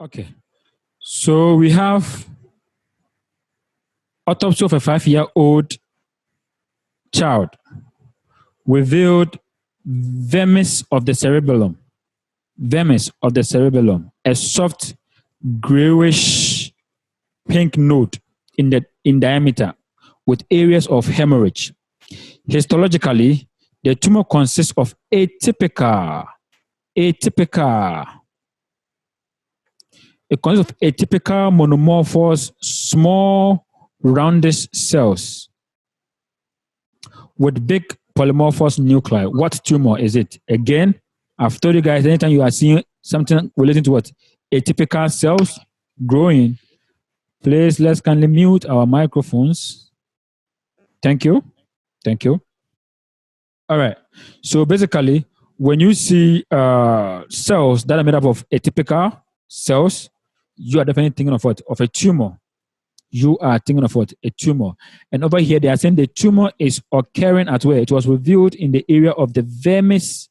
Okay. So we have autopsy of a 5-year-old child revealed vermis of the cerebellum. Vermis of the cerebellum, a soft grayish pink node in diameter with areas of hemorrhage. Histologically, the tumor consists of atypical. It consists of atypical monomorphous small roundish cells with big polymorphous nuclei. What tumor is it? Again, I've told you guys, anytime you are seeing something relating to what? Atypical cells growing, please let's kindly mute our microphones. Thank you. Thank you. All right. So basically, when you see cells that are made up of atypical cells, you are definitely thinking of what? Of a tumor. You are thinking of what? A tumor. And over here, they are saying the tumor is occurring at where? It was revealed in the area of the vermis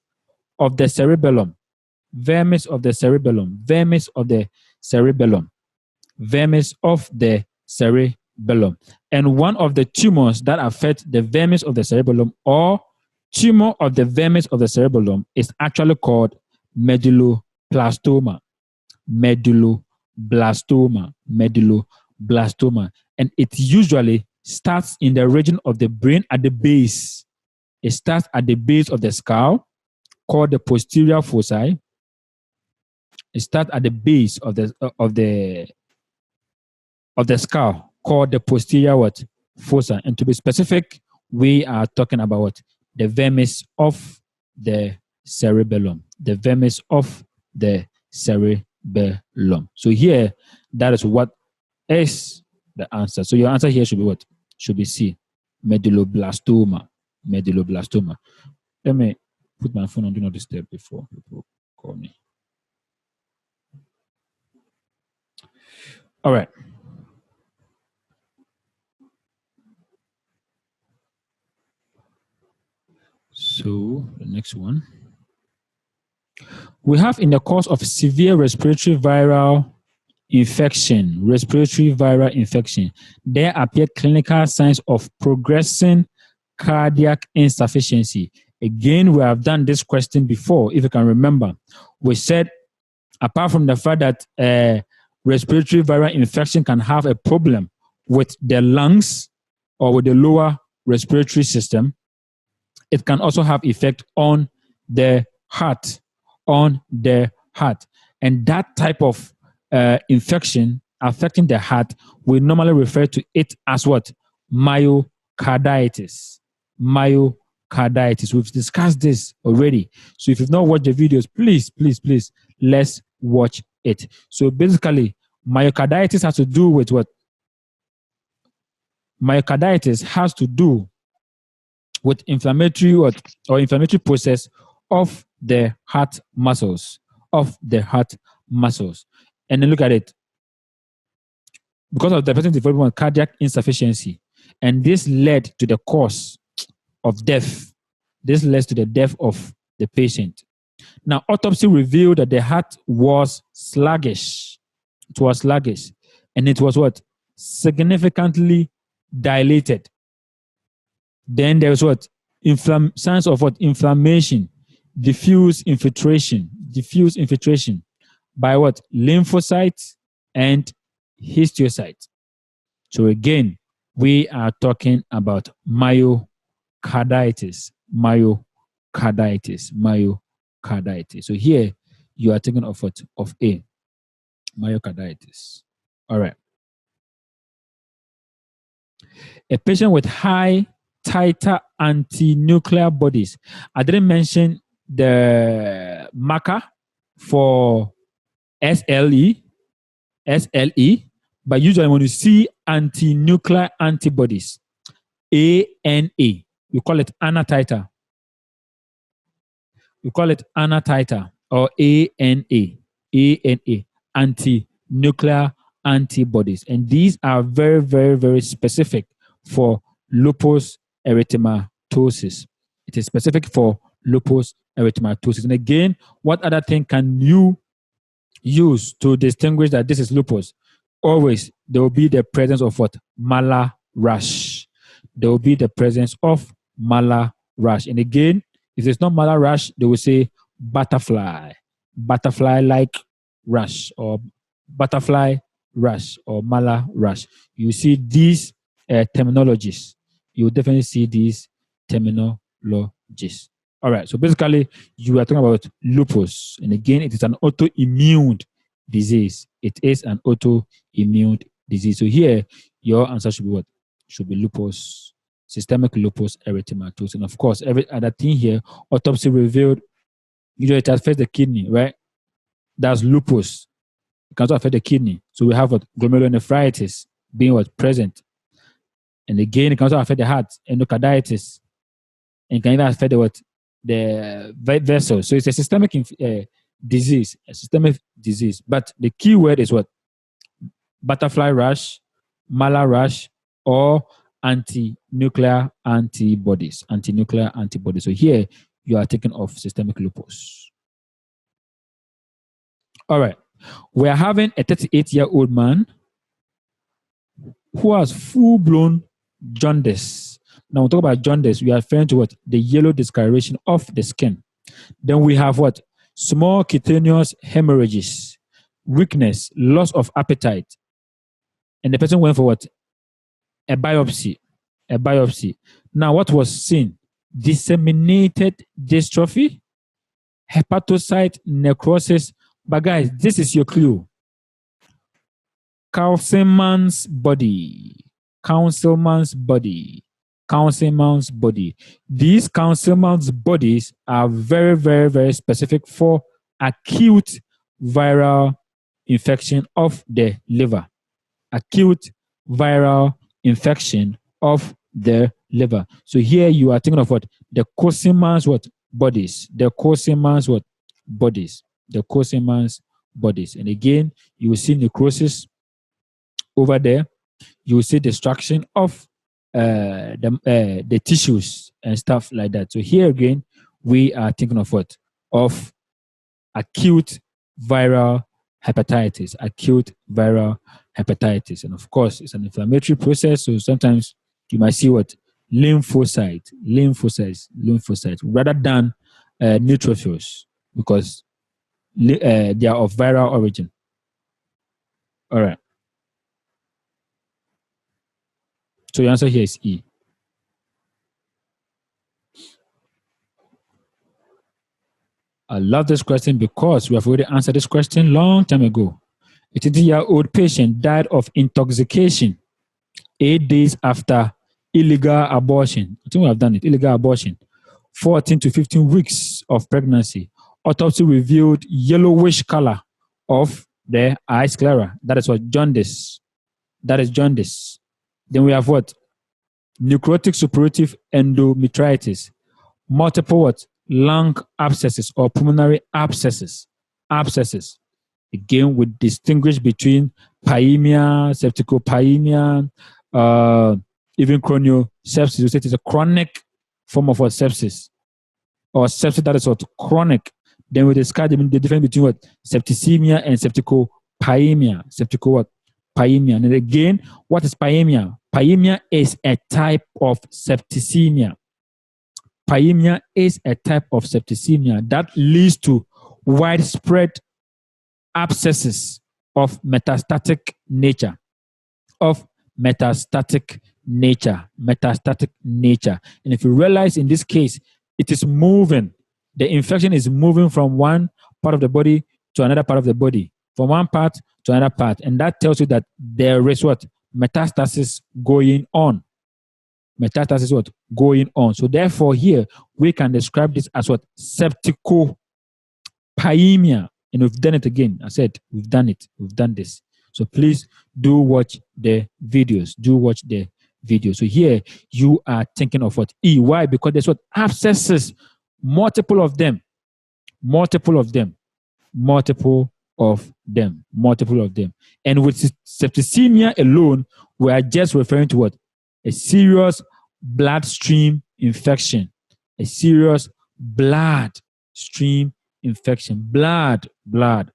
of the cerebellum. Vermis of the cerebellum. Vermis of the cerebellum. Vermis of the cerebellum. And one of the tumors that affect the vermis of the cerebellum or tumor of the vermis of the cerebellum is actually called medulloblastoma. Medulloblastoma. And it usually starts in the region of the brain at the base. It starts at the base of the skull, called the posterior foci. It starts at the base of the skull, called the posterior what? Fossa. And to be specific, we are talking about what? The vermis of the cerebellum. The vermis of the cerebellum. So here, that is what is the answer. So your answer here should be what? Should be C. Medulloblastoma. Medulloblastoma. Let me put my phone on do not disturb before people call me. All right. So the next one. We have in the course of severe respiratory viral infection, there appear clinical signs of progressing cardiac insufficiency. Again, we have done this question before, if you can remember. We said, apart from the fact that respiratory viral infection can have a problem with the lungs or with the lower respiratory system, it can also have effect on the heart, And that type of infection affecting the heart, we normally refer to it as what? Myocarditis. We've discussed this already. So if you've not watched the videos, please, let's watch it. So basically, myocarditis has to do with what? Myocarditis has to do with inflammatory process of the heart muscles. And then look at it. Because of the person developing cardiac insufficiency, and this led to the cause of death. This led to the death of the patient. Now, autopsy revealed that the heart was sluggish. It was sluggish. And it was what? Significantly dilated. Then there was what? Signs of what? Inflammation, diffuse infiltration by what? Lymphocytes and histiocytes. So again, we are talking about myocarditis. So here you are thinking of what? Of A, myocarditis. All right. A patient with high titer anti-nuclear bodies. I didn't mention the marker for SLE, but usually when you see anti-nuclear antibodies, ANA, you call it ANA titer. Or ANA, anti-nuclear antibodies. And these are very, very, very specific for lupus erythematosus. It is specific for lupus erythematosus. And again, what other thing can you use to distinguish that this is lupus, always there will be the presence of what? Malar rash. There will be the presence of malar rash. And again, if it's not malar rash, they will say butterfly-like rash, or butterfly rash, or malar rash. You see these terminologies. You will definitely see these terminologies. All right. So basically, you are talking about lupus. And again, it is an autoimmune disease. It is an autoimmune disease. So here, your answer should be what? Should be lupus, systemic lupus erythematosus. And of course, every other thing here, autopsy revealed, usually it affects the kidney, right? That's lupus. It can also affect the kidney. So we have what? Glomerulonephritis being what? Present. And again, it can also affect the heart, endocarditis. And can even affect the what? The vessels. So it's a systemic disease, a systemic disease. But the key word is what? Butterfly rash, malar rash, or anti-nuclear antibodies. Anti-nuclear antibodies. So here you are taking off systemic lupus. All right. We are having a 38-year-old man who has full-blown jaundice. Now, we talk about jaundice. We are referring to what? The yellow discoloration of the skin. Then we have what? Small cutaneous hemorrhages, weakness, loss of appetite. And the person went for what? A biopsy. A biopsy. Now, what was seen? Disseminated dystrophy, hepatocyte necrosis. But guys, this is your clue. Councilman's body. Councilman's body. Councilman's body. These councilman's bodies are very, very, very specific for acute viral infection of the liver. Acute viral infection of the liver. So here you are thinking of what? The Councilman's what? Bodies. The Councilman's what? Bodies. The Councilman's bodies. And again, you will see necrosis over there. You will see destruction of the tissues and stuff like that. So here again, we are thinking of what? Of acute viral hepatitis. Acute viral hepatitis. And of course, it's an inflammatory process. So sometimes you might see what? Lymphocytes, rather than neutrophils, because they are of viral origin. All right. So your answer here is E. I love this question because we have already answered this question long time ago. A 20-year-old patient died of intoxication 8 days after illegal abortion. I think we have done it. Illegal abortion. 14 to 15 weeks of pregnancy. Autopsy revealed yellowish color of the eye sclera. That is what? Jaundice. That is jaundice. Then we have what? Necrotic suppurative endometritis. Multiple what? Lung abscesses or pulmonary abscesses. Abscesses. Again, we distinguish between pyemia, septicopyemia, even chroniocepsis. We say it is a chronic form of what? Sepsis. Or sepsis that is what? Chronic. Then we discuss the difference between what? Septicemia and septicopyemia. Septico what? Pyemia. And again, what is pyemia? Pyemia is a type of septicemia. Pyemia is a type of septicemia that leads to widespread abscesses of metastatic nature. Of metastatic nature. Metastatic nature. And if you realize in this case, it is moving. The infection is moving from one part of the body to another part of the body. From one part to another part. And that tells you that there is what? Metastasis going on. Metastasis what? Going on. So therefore here, we can describe this as what? Septicopyemia. And we've done it again. I said, we've done it. We've done this. So please do watch the videos. Do watch the videos. So here, you are thinking of what? E. Why? Because there's what? Abscesses. Multiple of them. Multiple of them. Multiple of them. Multiple of them. And with septicemia alone, we are just referring to what? A serious bloodstream infection. A serious bloodstream infection. Blood. But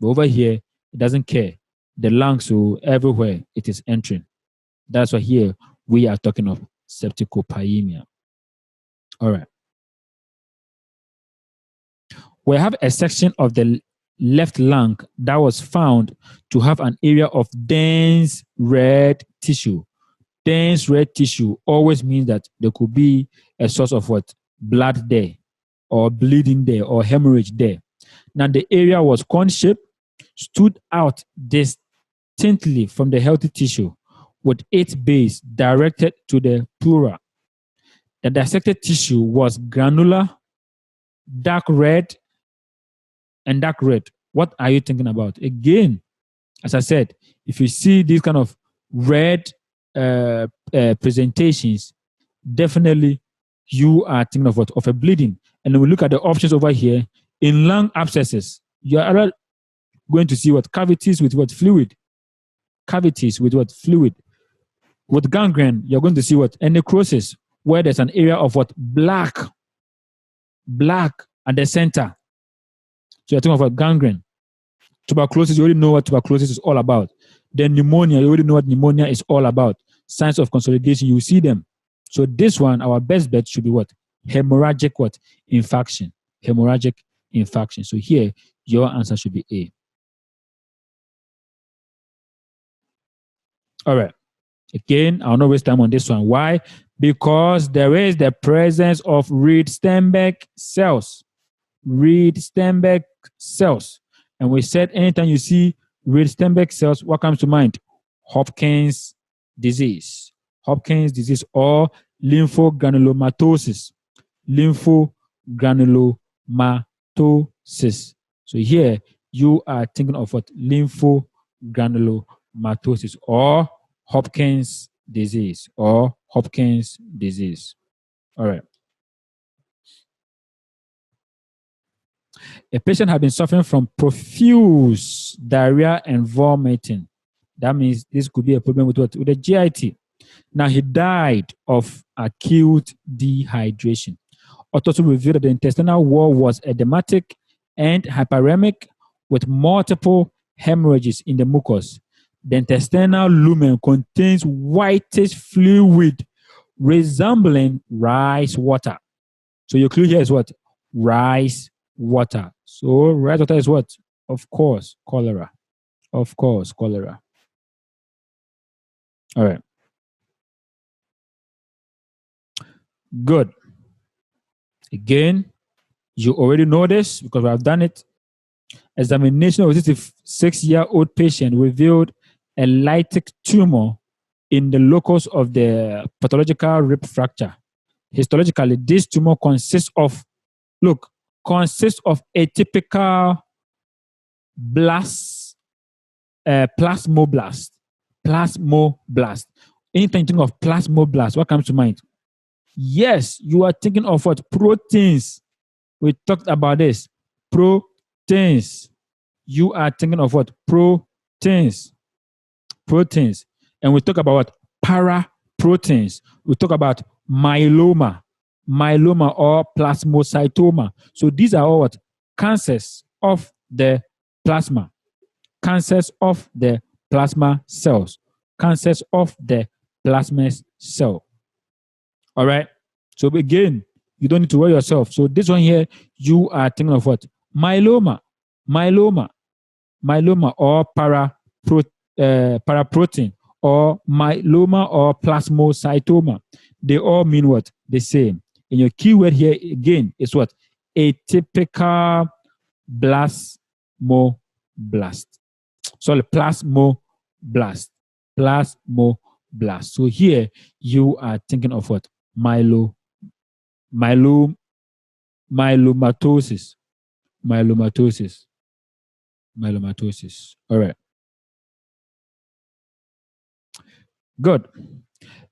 over here, it doesn't care. The lungs, so everywhere it is entering. That's why here we are talking of septicopyemia. All right. We have a section of the left lung that was found to have an area of dense red tissue. Dense red tissue always means that there could be a source of what? Blood there, or bleeding there, or hemorrhage there. Now the area was cone-shaped, stood out distinctly from the healthy tissue, with its base directed to the pleura. The dissected tissue was granular, dark red, and dark red. What are you thinking about? Again, as I said, if you see these kind of red presentations, definitely you are thinking of what? Of a bleeding. And then we look at the options over here. In lung abscesses, you are going to see what? Cavities with what? Fluid. Cavities with what? Fluid. With gangrene, you're going to see what? A necrosis, where there's an area of what? Black at the center. So you're talking about gangrene. Tuberculosis, you already know what tuberculosis is all about. Then pneumonia, you already know what pneumonia is all about. Signs of consolidation, you see them. So this one, our best bet should be what? Hemorrhagic what? Infarction. Hemorrhagic infarction. So here, your answer should be A. All right. Again, I'll not waste time on this one. Why? Because there is the presence of Reed-Sternberg cells. Reed-Sternberg cells. And we said anytime you see Reed-Sternberg cells, what comes to mind? Hopkins disease. Hopkins disease or lymphogranulomatosis. Lymphogranulomatosis. So here you are thinking of what? Lymphogranulomatosis or Hopkins disease or Hopkins disease. All right. A patient had been suffering from profuse diarrhea and vomiting. That means this could be a problem with what? With the GIT. Now he died of acute dehydration. Autopsy revealed that the intestinal wall was edematic and hyperemic with multiple hemorrhages in the mucus. The intestinal lumen contains whitish fluid resembling rice water. So your clue here is what? Rice water. So rice water is what? Of course, cholera. Of course, cholera. All right. Good. Again, you already know this because we have done it. Examination of this 6-year-old patient revealed a lytic tumor in the locus of the pathological rib fracture. Histologically, this tumor consists of atypical plasmoblast. Plasmoblast. Anytime you think of plasmoblast, what comes to mind? Yes, you are thinking of what? Proteins. We talked about this. Proteins. You are thinking of what? Proteins. And we talk about what? Paraproteins. We talk about myeloma or plasmacytoma. So these are all what? Cancers of the plasma. Cancers of the plasma cells. Cancers of the plasma cell. All right. So again, you don't need to worry yourself. So this one here, you are thinking of what? Myeloma or paraprotein or myeloma or plasmacytoma. They all mean what? The same. And your keyword here again is what? Atypical plasmoblast. Sorry, plasmoblast. So here you are thinking of what? Myelomatosis. All right. Good.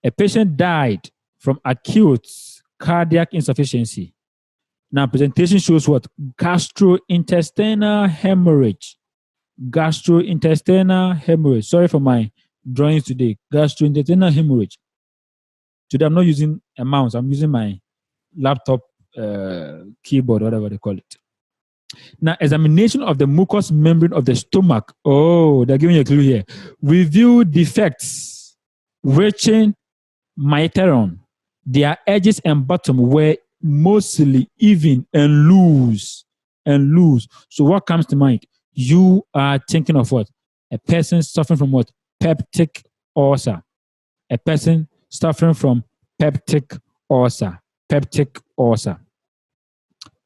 A patient died from acute cardiac insufficiency. Now, presentation shows what? Gastrointestinal hemorrhage. Sorry for my drawings today. Gastrointestinal hemorrhage. Today, I'm not using a mouse. I'm using my laptop keyboard, whatever they call it. Now, examination of the mucous membrane of the stomach. Oh, they're giving you a clue here. Review defects reaching myteron. Their edges and bottom were mostly even and loose. So what comes to mind? You are thinking of what? A person suffering from what? Peptic ulcer. A person suffering from peptic ulcer. Peptic ulcer.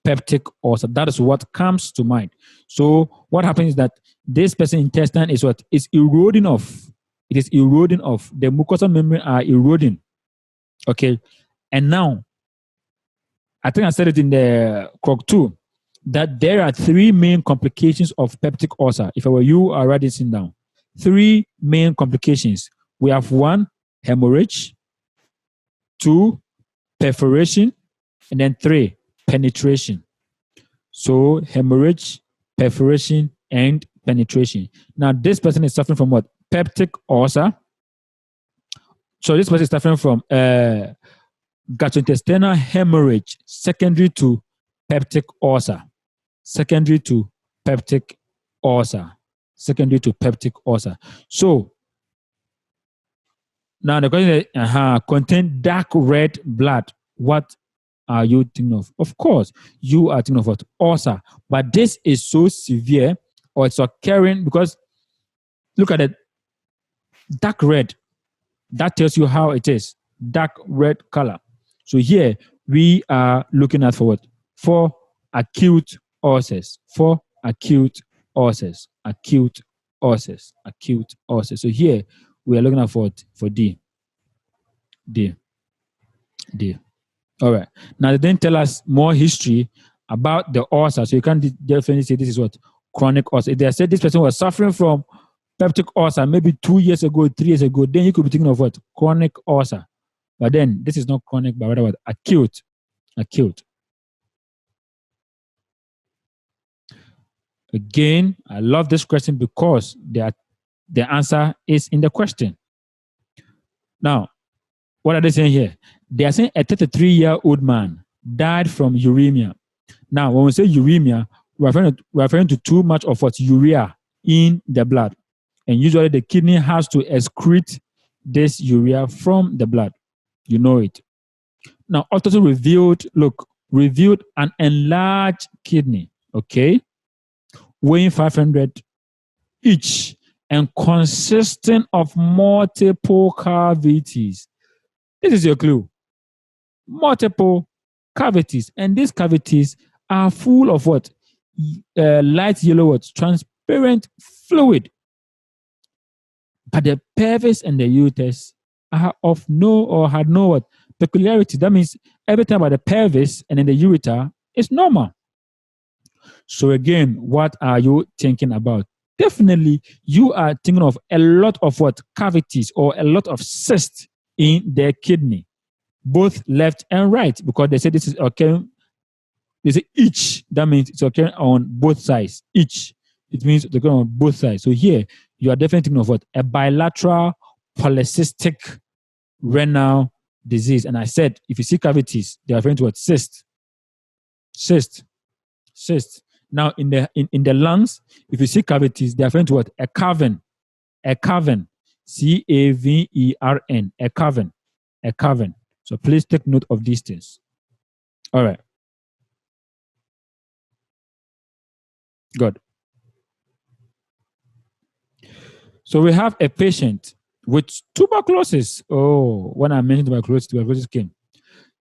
Peptic ulcer. That is what comes to mind. So what happens is that this person's intestine is what? Is eroding off. It is eroding off. The mucosal membrane are eroding. Okay. And now, I think I said it in the Krok 2, that there are 3 main complications of peptic ulcer. If I were you, I'll write this down. 3 main complications. We have 1, hemorrhage, 2, perforation, and then 3, penetration. So hemorrhage, perforation, and penetration. Now, this person is suffering from what? Peptic ulcer. So this person is suffering from gastrointestinal hemorrhage secondary to peptic ulcer. Secondary to peptic ulcer. Secondary to peptic ulcer. So now the question is, contain dark red blood. What are you thinking of? Of course, you are thinking of what? Ulcer. But this is so severe, or it's occurring because look at it. Dark red. That tells you how it is. Dark red color. So here we are looking at for what? For acute ulcers. For acute ulcers. Acute ulcers. Acute ulcers. So here we are looking at for D. D. D. All right. Now they didn't tell us more history about the ulcer. So you can't definitely say this is what? Chronic ulcer. If they said this person was suffering from peptic ulcer maybe 2 years ago, 3 years ago, then you could be thinking of what? Chronic ulcer. But then this is not chronic, but rather what? Acute. Acute. Again, I love this question because the answer is in the question. Now, what are they saying here? They are saying a 33-year-old man died from uremia. Now, when we say uremia, we're referring to too much of what? Urea in the blood. And usually the kidney has to excrete this urea from the blood. You know it. Now, autopsy revealed an enlarged kidney, okay, weighing 500 each and consisting of multiple cavities. This is your clue. Multiple cavities. And these cavities are full of what? Light yellow, what? Transparent fluid. But the pelvis and the uterus are of no or had no what? Peculiarity. That means everything about the pelvis and then the ureter is normal. So again, what are you thinking about? Definitely, you are thinking of a lot of what? Cavities or a lot of cysts in the kidney, both left and right, because they say this is occurring. They say each. That means it's occurring on both sides. Each. It means it's occurring on both sides. So here, you are definitely thinking of what? A bilateral polycystic renal disease. And I said, if you see cavities, they are referring to what? Cyst. Cyst. Cyst. Now, in the lungs, if you see cavities, they are referring to what? A cavern. A cavern. C-A-V-E-R-N. A cavern. A cavern. So please take note of these things. All right. Good. So we have a patient with tuberculosis. Oh, when I mentioned tuberculosis came.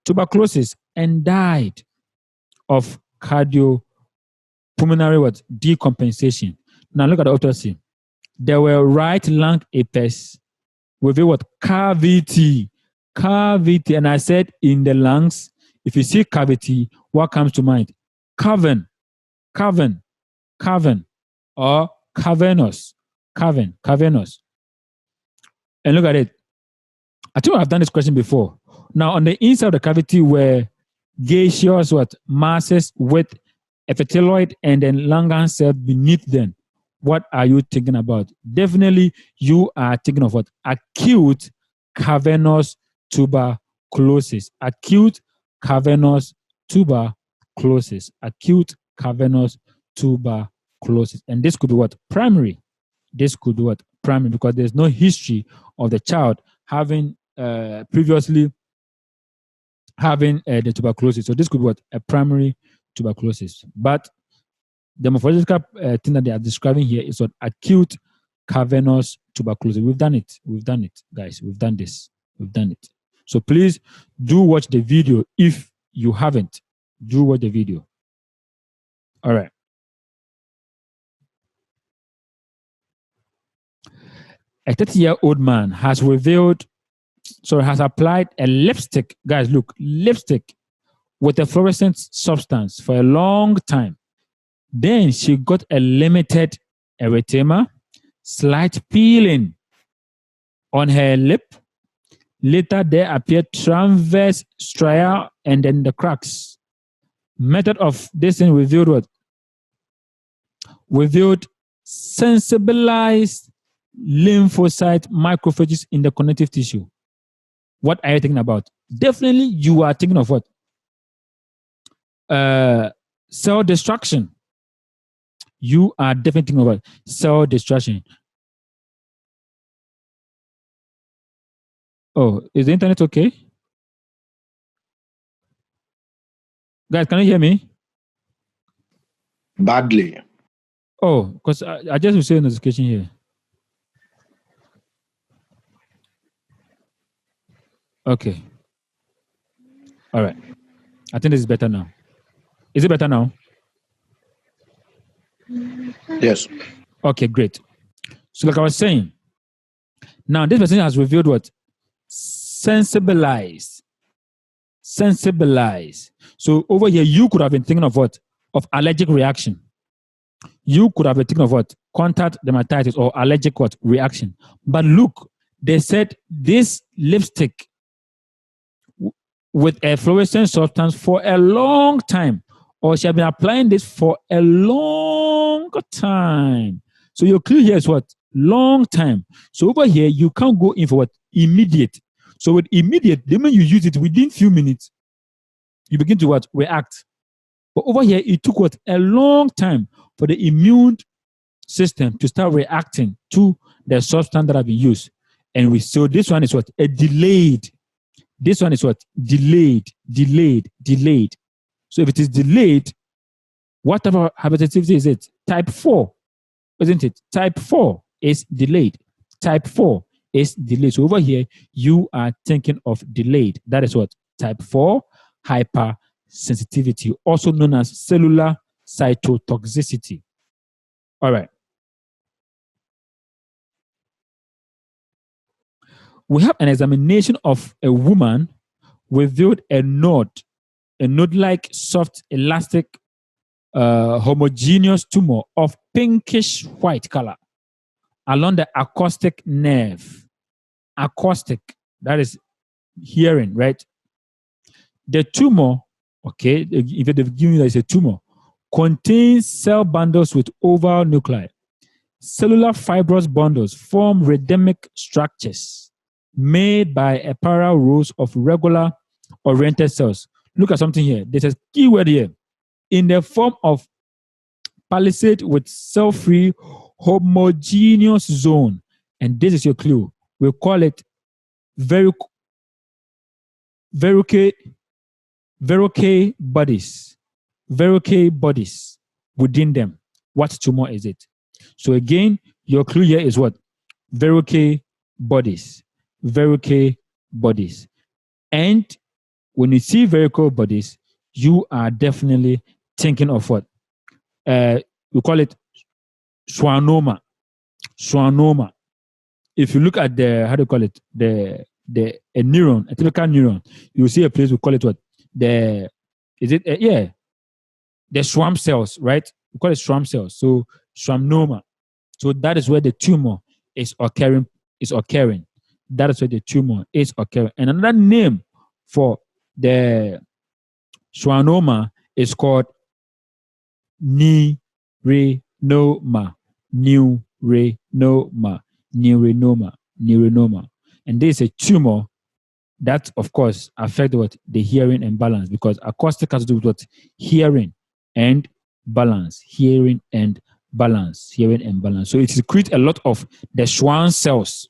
Tuberculosis and died of cardiopulmonary what? Decompensation. Now look at the autopsy. There were right lung apex with a what? Cavity. Cavity. And I said in the lungs, if you see cavity, what comes to mind? Cavern. Cavern. Cavern. Or cavernous. Cavern. Cavernous. And look at it. I think I've done this question before. Now, on the inside of the cavity were gaseous what? Masses with epithelioid and then Langerhans cells beneath them. What are you thinking about? Definitely, you are thinking of what? Acute cavernous tuberculosis. Acute cavernous tuberculosis, acute cavernous tuberculosis. And this could be what? Primary. This could be what? Primary, because there's no history of the child having previously having the tuberculosis. So this could be what? A primary tuberculosis. But the morphological thing that they are describing here is what? Acute cavernous tuberculosis. We've done it. We've done it, guys. We've done this. We've done it. So please do watch the video. If you haven't, do watch the video. All right. A 30-year-old man has applied a lipstick. Guys, look, lipstick with a fluorescent substance for a long time. Then she got a limited erythema, slight peeling on her lip. Later, there appeared transverse striae and then the cracks. Method of this thing revealed what? Revealed sensibilized lymphocyte macrophages in the connective tissue. What are you thinking about? Definitely, you are thinking of what? Cell destruction. You are definitely thinking about cell destruction. Oh, is the internet okay? Guys, can you hear me? Badly. Oh, because I just received a notification here. Okay. All right. I think this is better now. Is it better now? Yes. Okay, great. So like I was saying, now this person has revealed what? Sensibilized. So over here, you could have been thinking of what? Of allergic reaction. You could have been thinking of what? Contact dermatitis or allergic what? Reaction. But look, they said this lipstick with a fluorescent substance for a long time, or she has been applying this for a long time. So your clue here is what? Long time. So over here, you can't go in for what? Immediate. So with immediate, the moment you use it within few minutes, you begin to what? React. But over here, it took what? A long time for the immune system to start reacting to the substance that have been used. And so this one is what? A delayed. This one is what? Delayed. So if it is delayed, what type of hepatitis is it? Type 4, isn't it? Type 4 is delayed. Type 4 is delayed. So over here, you are thinking of delayed. That is what? Type 4 hypersensitivity, also known as cellular cytotoxicity. All right. We have an examination of a woman revealed a node-like soft elastic homogeneous tumor of pinkish white color along the acoustic nerve. Acoustic, that is hearing, right? The tumor, okay, if they've given you that it's a tumor, contains cell bundles with oval nuclei. Cellular fibrous bundles form rhythmic structures made by a parallel rows of regular oriented cells. Look at something here. There's a keyword here. In the form of palisade with cell-free homogeneous zone. And this is your clue. We'll call it verrucate bodies. Verrucate bodies within them. What tumor is it? So again, your clue here is what? Verrucate bodies. Verrucate bodies. And when you see verrucate bodies, you are definitely thinking of what? We call it schwannoma. Schwannoma. If you look at the, how do you call it? A neuron, a typical neuron, you see a place, we call it what? The Schwann cells, right? We call it Schwann cells. So schwannoma. So that is where the tumor is occurring. That is where the tumor is occurring. And another name for the schwannoma is called neurenoma. Neurenoma. And this is a tumor that, of course, affect what? The hearing and balance, because acoustic has to do with what? Hearing and balance. Hearing and balance. Hearing and balance. So it secretes a lot of the Schwann cells.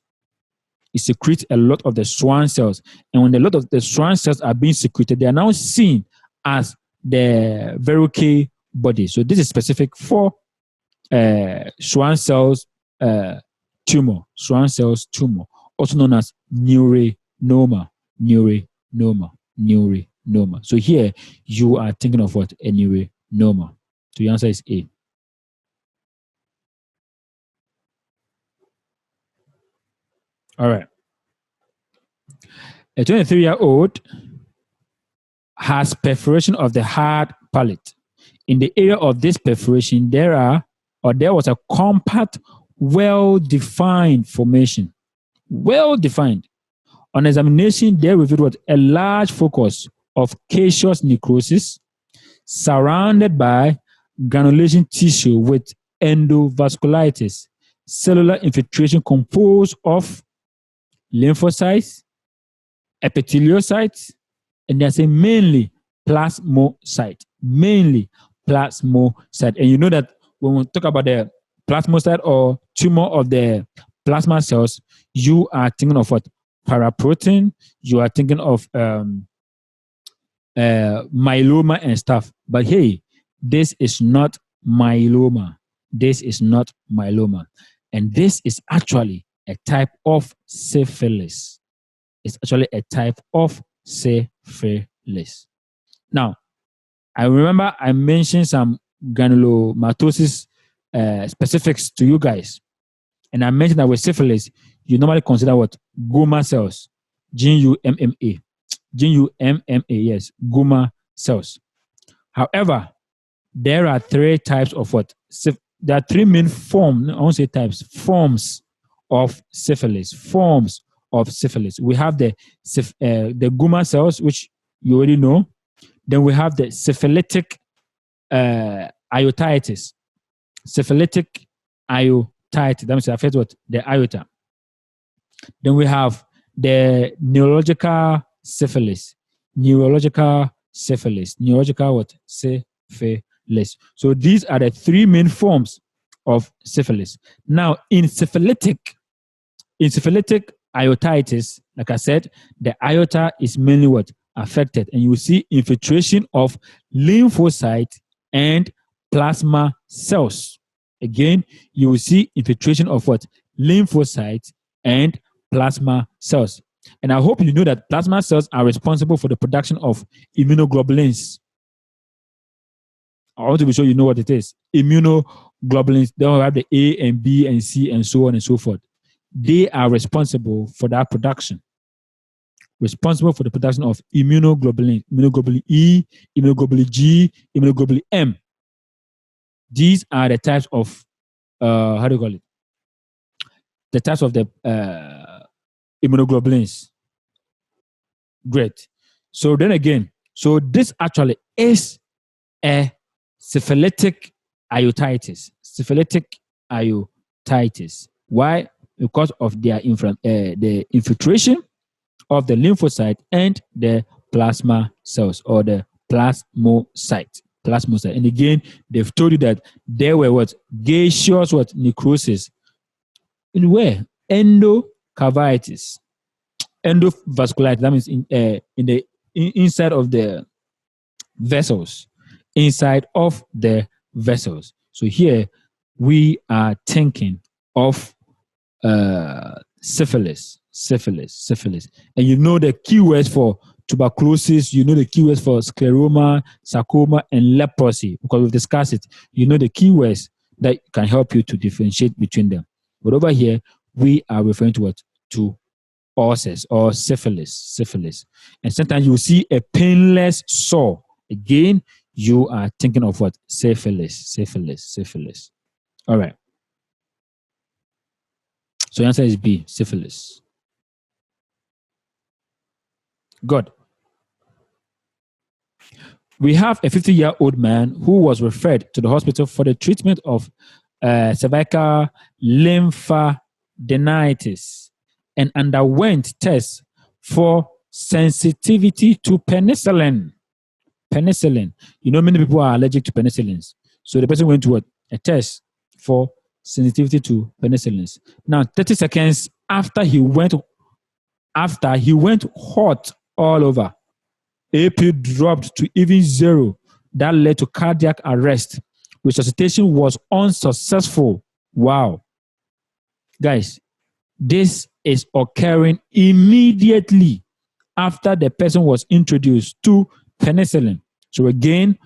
It secretes a lot of the Schwann cells. And when a lot of the Schwann cells are being secreted, they are now seen as the Verrucate body. So this is specific for Schwann cells tumor. Schwann cells tumor, also known as neurinoma. Neurinoma. Neurinoma. So here you are thinking of what? A neurinoma. So the answer is A. All right. A 23-year-old has perforation of the hard palate. In the area of this perforation, there was a compact, well-defined formation. Well-defined. On examination, they revealed what? A large focus of caseous necrosis surrounded by granulation tissue with endovasculitis, cellular infiltration composed of lymphocytes, epitheliocytes, and they say mainly plasmocyte. Mainly plasmocyte. And you know that when we talk about the plasmocyte or tumor of the plasma cells, you are thinking of what? Paraprotein. You are thinking of myeloma and stuff. But hey, this is not myeloma. This is not myeloma. And this is actually a type of syphilis. It's actually a type of syphilis. Now, I remember I mentioned some granulomatosis specifics to you guys. And I mentioned that with syphilis, you normally consider what? Gumma cells. G-U-M-M-A. G-U-M-M-A, yes. Gumma cells. However, there are three types of what? There are three main forms, I won't say types, forms of syphilis. Forms of syphilis. We have the Gumma cells, which you already know. Then we have the syphilitic iotitis. Syphilitic iotitis. That means it affects what? The aorta. Then we have the neurological syphilis. Neurological syphilis. Neurological what? Syphilis. So these are the three main forms of syphilis. Now, in syphilitic iotitis, like I said, the aorta is mainly what? Affected. And you will see infiltration of lymphocyte and plasma cells. Again, you will see infiltration of what? Lymphocytes and plasma cells. And I hope you know that plasma cells are responsible for the production of immunoglobulins. I want to be sure you know what it is. Immunoglobulins, they have the A and B and C and so on and so forth. They are responsible for that production. Responsible for the production of immunoglobulin. Immunoglobulin E, immunoglobulin G, immunoglobulin M. These are the types of, how do you call it? The types of the immunoglobulins. Great. So then again, so this actually is a syphilitic iotitis. Syphilitic iotitis. Why? Because of their the infiltration of the lymphocyte and the plasma cells or the plasmocyte. And again, they've told you that there were what? Gaseous what? Necrosis. In where? Endocarvitis. Endovasculitis. That means in the inside of the vessels. Inside of the vessels. So here we are thinking of syphilis. And you know the keywords for tuberculosis, you know the keywords for scleroma, sarcoma, and leprosy, because we've discussed it. You know the keywords that can help you to differentiate between them. But over here, we are referring to what? To ulcers or syphilis. And sometimes you will see a painless sore. Again, you are thinking of what? Syphilis. All right. So the answer is B, syphilis. Good. We have a 50-year-old man who was referred to the hospital for the treatment of cervical lymphadenitis and underwent tests for sensitivity to penicillin. Penicillin. You know, many people are allergic to penicillins. So the person went to what? A test for sensitivity to penicillins. Now, 30 seconds after he went hot all over. AP dropped to even 0. That led to cardiac arrest. Resuscitation was unsuccessful. Wow. Guys, this is occurring immediately after the person was introduced to penicillin. So again,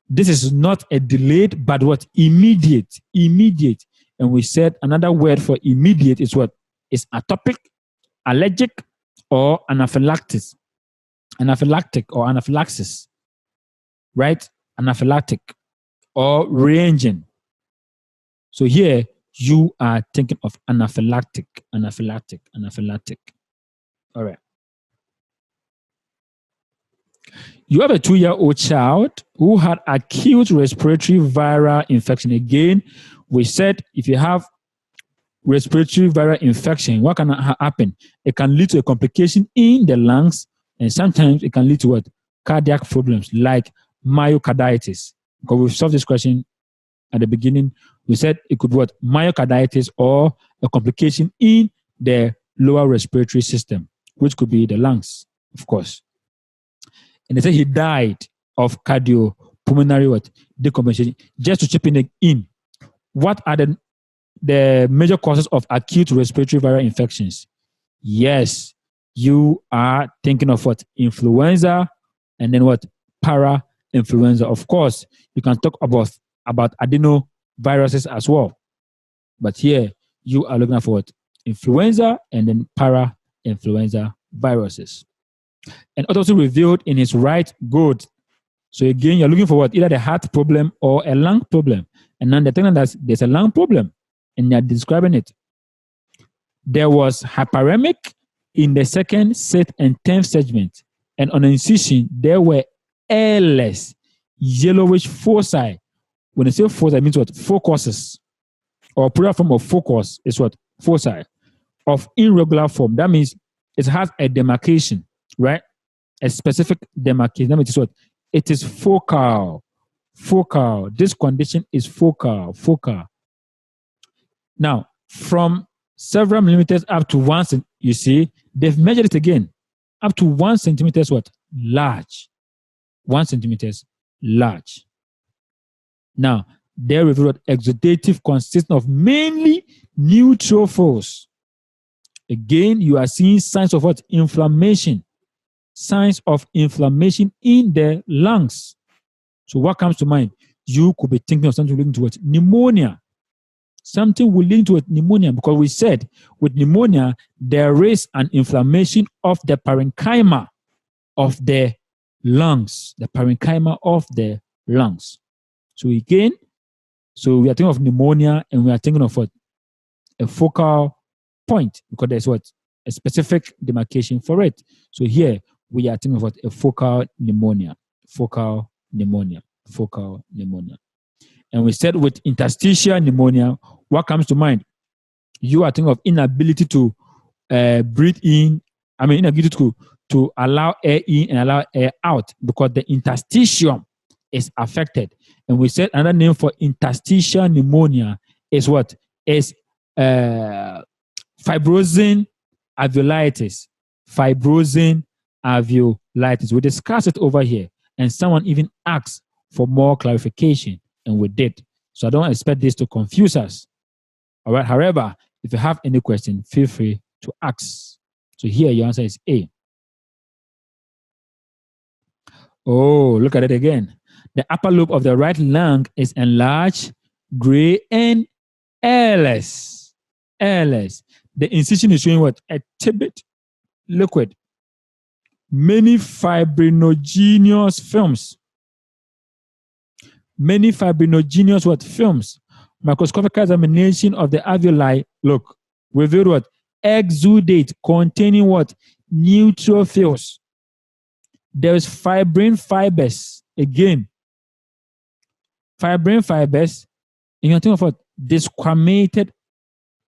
this is not a delayed, but what? Immediate. Immediate. And we said another word for immediate is what? Is atopic, allergic, or anaphylactic. Anaphylactic or anaphylaxis. Right? Anaphylactic or reagent. So here, you are thinking of anaphylactic. All right. You have a 2-year-old child who had acute respiratory viral infection. Again, we said if you have respiratory viral infection, what can happen? It can lead to a complication in the lungs, and sometimes it can lead to what? Cardiac problems like myocarditis. Because we solved this question at the beginning, we said it could be what? Myocarditis or a complication in the lower respiratory system, which could be the lungs, of course. And they say he died of cardiopulmonary what? Decompensation. Just to chip in, what are the major causes of acute respiratory viral infections? Yes, you are thinking of what? Influenza, and then what? Para-influenza. Of course, you can talk about adenoviruses as well. But here, you are looking for what? Influenza and then para-influenza viruses. And autopsy revealed in his right goat. So again, you're looking for what? Either the heart problem or a lung problem. And then the thing that there's a lung problem, and you're describing it. There was hyperemic in the 2nd, 6th, and 10th segment. And on the incision, there were airless, yellowish foci. When they say foci, it means what? Focuses. Or plural form of focus is what? Foci. Of irregular form. That means it has a demarcation, right? A specific demarcation. That means what? It is focal. Focal. This condition is focal. Focal. Now, from several millimeters up to 1 centimeter, you see, they've measured it again. Up to 1 centimeter, what? Large. 1 centimeter, large. Now, they revealed exudative consists of mainly neutrophils. Again, you are seeing signs of what? Inflammation. Signs of inflammation in the lungs. So what comes to mind? You could be thinking of something relating to what? Pneumonia. Something will lead to a pneumonia, because we said with pneumonia, there is an inflammation of the parenchyma of the lungs. The parenchyma of the lungs. So again, so we are thinking of pneumonia, and we are thinking of what? A focal point, because there's what? A specific demarcation for it. So here we are thinking of what? A focal pneumonia. Focal pneumonia. Focal pneumonia. And we said with interstitial pneumonia, what comes to mind? You are thinking of inability to breathe in. Inability to allow air in and allow air out, because the interstitium is affected. And we said another name for interstitial pneumonia is what? Is fibrosing alveolitis. Fibrosing alveolitis. We discussed it over here, and someone even asked for more clarification, and we did. So I don't expect this to confuse us. All right. However, if you have any question, feel free to ask. So here your answer is A. Oh, look at it again. The upper lobe of the right lung is enlarged, gray, and airless. Airless. The incision is showing what? A tibet liquid. Many fibrinogenous films. Many fibrinogenous what? Films. Microscopic examination of the alveoli, look, revealed what? Exudate containing what? Neutrophils. There is fibrin fibers. Again, fibrin fibers, and you're thinking of what? Desquamated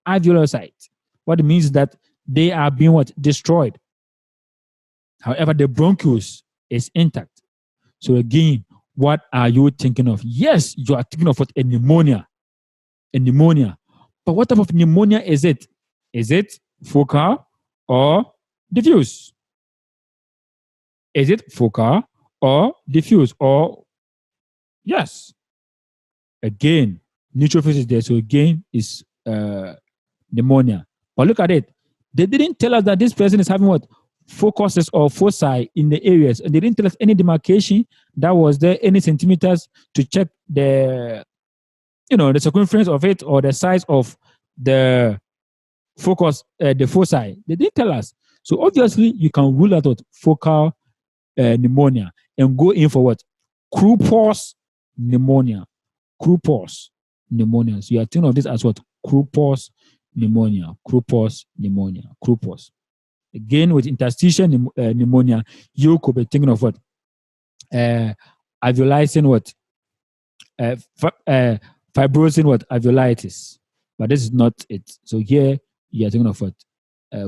alveolocytes. What it means is that they are being what? Destroyed. However, the bronchus is intact. So again, what are you thinking of? Yes, you are thinking of what? A pneumonia. A pneumonia. But what type of pneumonia is it? Is it focal or diffuse? Is it focal or diffuse? Or yes. Again, neutrophils is there. So again, is pneumonia. But look at it. They didn't tell us that this person is having what? Focuses or foci in the areas. They didn't tell us any demarcation that was there, any centimeters to check the, the circumference of it or the size of the focus, the foci. They didn't tell us. So obviously, you can rule out what? Focal pneumonia and go in for what? Krupus pneumonia. Krupus pneumonia. So you are thinking of this as what? Krupus pneumonia. Krupus pneumonia. Krupus. Again, with interstitial pneumonia, you could be thinking of what? Alveolizing what? Fibrosing what? Alveolitis. But this is not it. So here, you are thinking of what?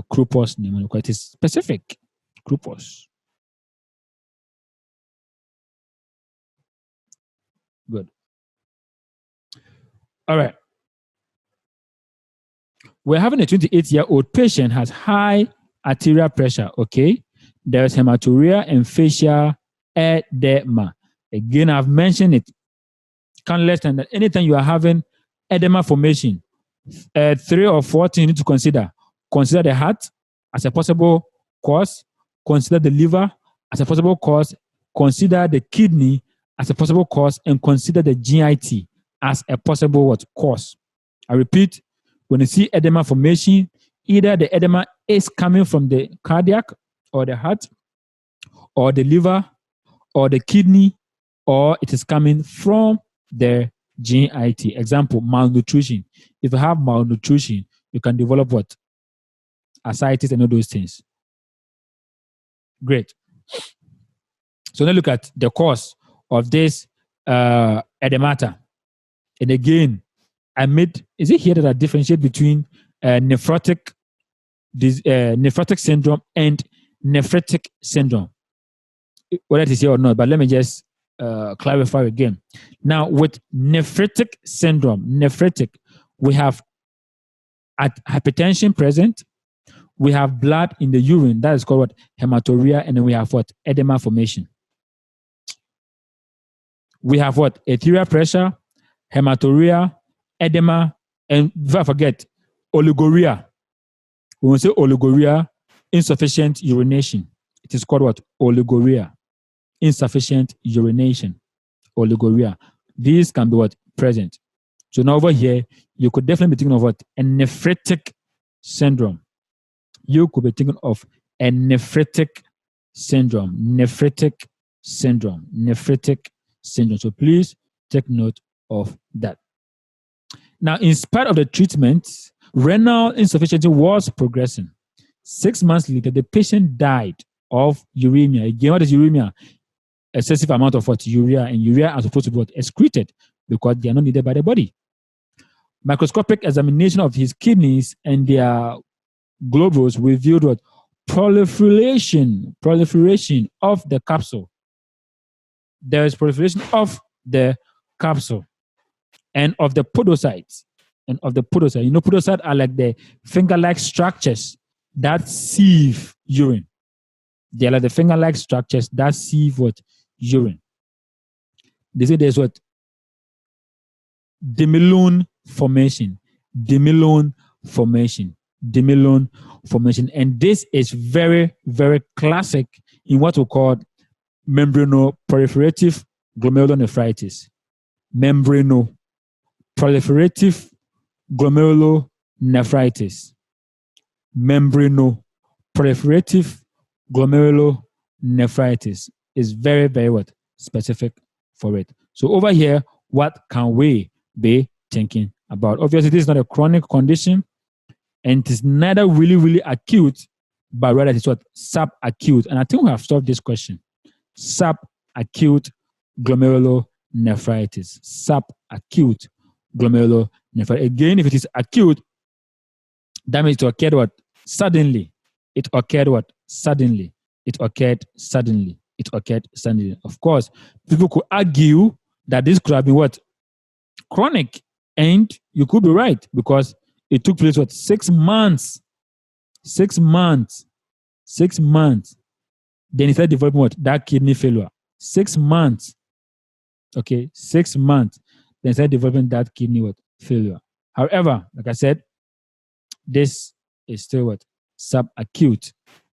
Krupus pneumonia. It is specific. Krupus. Good. All right. We're having a 28-year-old patient has high arterial pressure, okay? There is hematuria and facial edema. Again, I've mentioned it countless times that anytime you are having edema formation, 3 or 4 things you need to consider. Consider the heart as a possible cause. Consider the liver as a possible cause. Consider the kidney as a possible cause. And consider the GIT as a possible what? Cause. I repeat, when you see edema formation, either the edema is coming from the cardiac or the heart or the liver or the kidney, or it is coming from the GIT. Example, malnutrition. If you have malnutrition, you can develop what? Ascites and all those things. Great. So now look at the cause of this edemata. And again, is it here that I differentiate between nephrotic syndrome and nephritic syndrome? Whether it is here or not, but let me just clarify again. Now, with nephritic syndrome, we have hypertension present, we have blood in the urine, that is called what? Hematuria, and then we have what? Edema formation. We have what? Arterial pressure, hematuria, edema, and don't forget, oliguria. When we say oliguria, insufficient urination. It is called what? Oliguria. Insufficient urination. Oliguria. These can be what? Present. So now over here, you could definitely be thinking of what? A nephritic syndrome. You could be thinking of a nephritic syndrome. Nephritic syndrome. Nephritic syndrome. So please take note of that. Now, in spite of the treatment, renal insufficiency was progressing. 6 months later, the patient died of uremia. Again, what is uremia? Excessive amount of what? Urea. And urea are supposed to be what? Excreted because they are not needed by the body. Microscopic examination of his kidneys and their globules revealed what? Proliferation of the capsule. There is proliferation of the capsule and of the podocytes. And of the podocyte. You know, podocytes are like the finger-like structures that sieve urine. They are like the finger-like structures that sieve what? Urine. They say there's what? Demilone formation. Demilone formation. Demilone formation. And this is very, very classic in what we call membranoproliferative glomerulonephritis. Membranoproliferative glomerulonephritis. Membranoproliferative glomerulonephritis is very, very what? Specific for it. So over here, what can we be thinking about? Obviously, this is not a chronic condition, and it is neither really, really acute, but rather it's what? Subacute. And I think we have solved this question. Subacute glomerulonephritis. Subacute glomerulonephritis. Again, if it is acute, that means it occurred what? Suddenly. It occurred what? Suddenly. It occurred suddenly. It occurred suddenly. Of course, people could argue that this could have been what? Chronic. And you could be right because it took place what? 6 months. 6 months. 6 months. Then he started developing what? That kidney failure. 6 months. Okay, 6 months. Then he started developing that kidney what? Failure. However, like I said, this is still what? Subacute.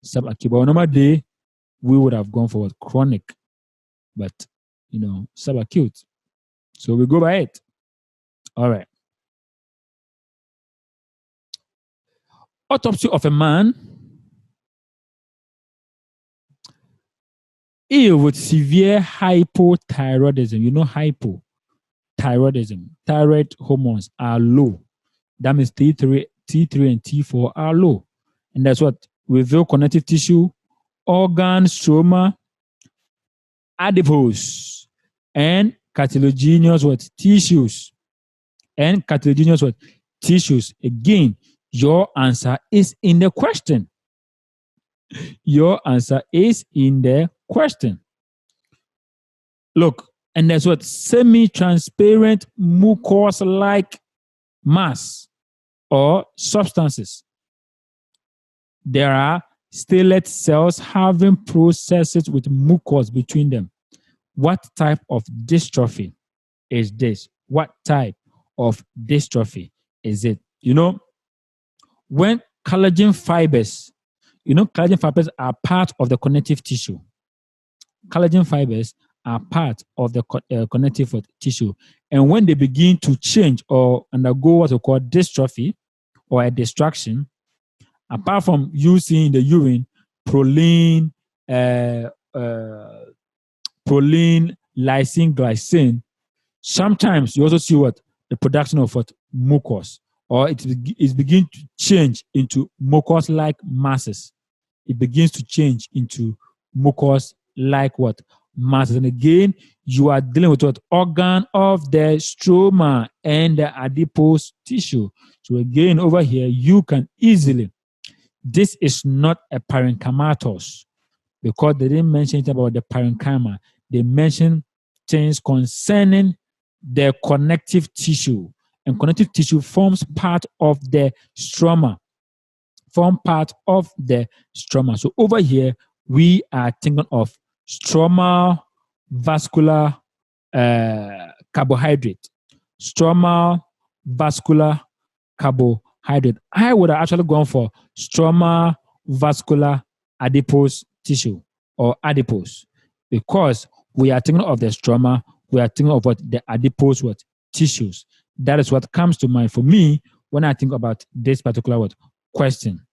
Subacute. But on a normal day, we would have gone for what? Chronic. But, subacute. So we go by it. All right. Autopsy of a man ill with severe hypothyroidism. You know hypothyroidism. Thyroid hormones are low. That means T3 and T4 are low. And that's what? Reveal connective tissue, organ, stroma, adipose, and cartilaginous what? Tissues. And cartilaginous what? Tissues. Again, your answer is in the question. Your answer is in the question. Look, and there's what? Semi-transparent mucous-like mass or substances. There are stellate cells having processes with mucus between them. What type of dystrophy is this? What type of dystrophy is it? When collagen fibers, collagen fibers are part of the connective tissue. Collagen fibers are part of the connective tissue. And when they begin to change or undergo what we call dystrophy or a distraction, apart from you seeing in the urine proline, lysine, glycine, sometimes you also see what? The production of what? Mucus. Or it begins to change into mucus-like masses. It begins to change into mucus-like what? Masses. And again, you are dealing with what? Organ of the stroma and the adipose tissue. So again, over here, you can easily, this is not a parenchymatous because they didn't mention anything about the parenchyma. They mentioned things concerning the connective tissue. And connective tissue forms part of the stroma. So over here, we are thinking of stromal vascular carbohydrate. Stromal vascular carbohydrate. I would have actually gone for stromal vascular adipose tissue or adipose because we are thinking of the stroma, we are thinking of what? The adipose what? Tissues. That is what comes to mind for me when I think about this particular what? Question.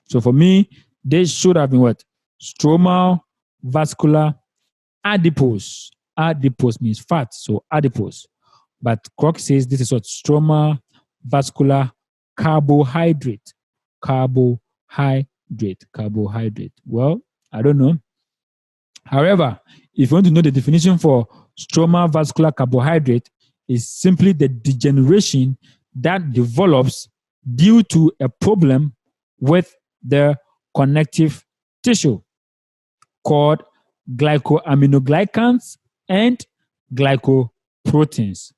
So for me, this should have been what? Stromal vascular adipose. Adipose means fat, so adipose. But Krok says this is what? Stromal vascular carbohydrate. Carbohydrate. Well, I don't know. However, if you want to know the definition for stromal vascular carbohydrate, is simply the degeneration that develops due to a problem with the connective tissue called glycoaminoglycans and glycoproteins.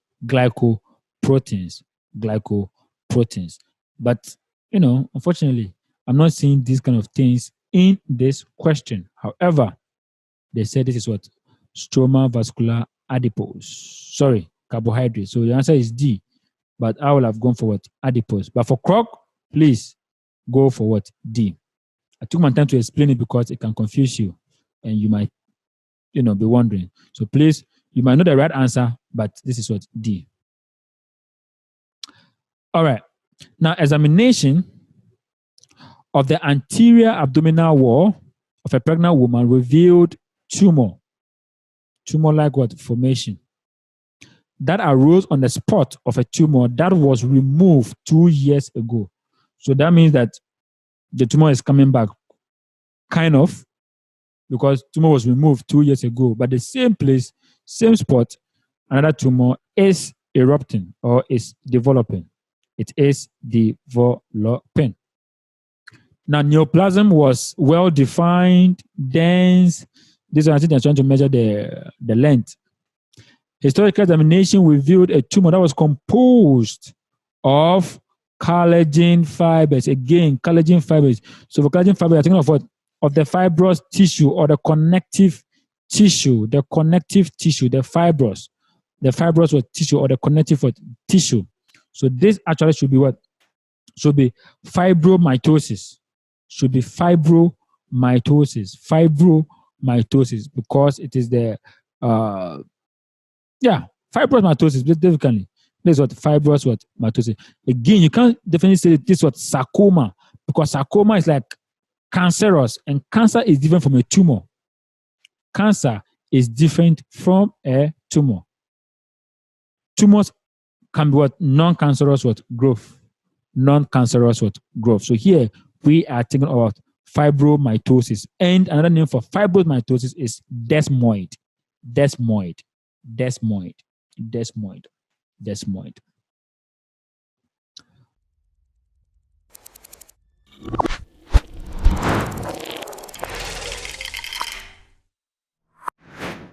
But, unfortunately, I'm not seeing these kind of things in this question. However, they said this is what? Stromal vascular adipose. Sorry, carbohydrate. So the answer is D. But I will have gone for what? Adipose. But for Krok, please go for what? D. I took my time to explain it because it can confuse you and you might, be wondering. So please, you might know the right answer, but this is what? D. All right. Now, examination of the anterior abdominal wall of a pregnant woman revealed tumor. Tumor-like what? Formation. That arose on the spot of a tumor that was removed 2 years ago. So that means that the tumor is coming back, kind of, because tumor was removed 2 years ago. But the same place, same spot, another tumor is erupting or is developing. It is developing. Now, neoplasm was well defined, dense. This one, I think they're trying to measure the length. Histological examination revealed a tumor that was composed of collagen fibers. Again, collagen fibers. So for collagen fibers, you're thinking of what? Of the fibrous tissue or the connective tissue. The connective tissue, the fibrous. The fibrous tissue or the connective tissue. So this actually should be what? Should be fibromatosis. Should be fibromatosis. Fibromatosis, because it is the fibromatosis, basically. This is what fibrous matosis. Again, you can't definitely say this is what sarcoma, because sarcoma is like cancerous, and cancer is different from a tumor. Cancer is different from a tumor. Tumors can be what? Non-cancerous growth. Non-cancerous growth. So here we are thinking about fibromatosis. And another name for fibromatosis is desmoid. Desmoid. Desmoid. Desmoid. Desmoid.